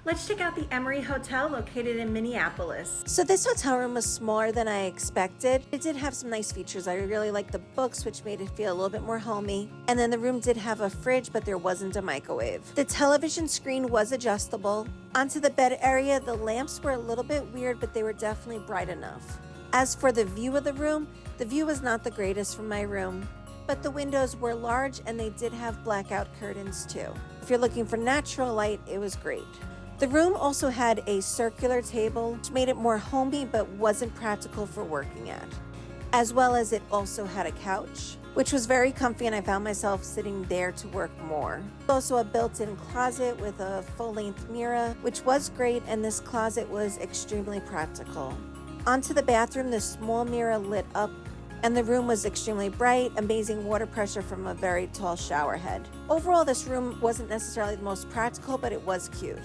Let's check out the Emery Hotel located in Minneapolis. So this hotel room was smaller than I expected. It did have some nice features. I really liked the books, which made it feel a little bit more homey. And then the room did have a fridge, but there wasn't a microwave. The television screen was adjustable. Onto the bed area, the lamps were a little bit weird, but they were definitely bright enough. As for the view of the room, the view was not the greatest from my room, but the windows were large and they did have blackout curtains too. If you're looking for natural light, it was great. The room also had a circular table, which made it more homey but wasn't practical for working at. As well as it also had a couch, which was very comfy, and I found myself sitting there to work more. Also a built-in closet with a full-length mirror, which was great, and this closet was extremely practical. Onto the bathroom, the small mirror lit up, and the room was extremely bright, amazing water pressure from a very tall shower head. Overall, this room wasn't necessarily the most practical, but it was cute.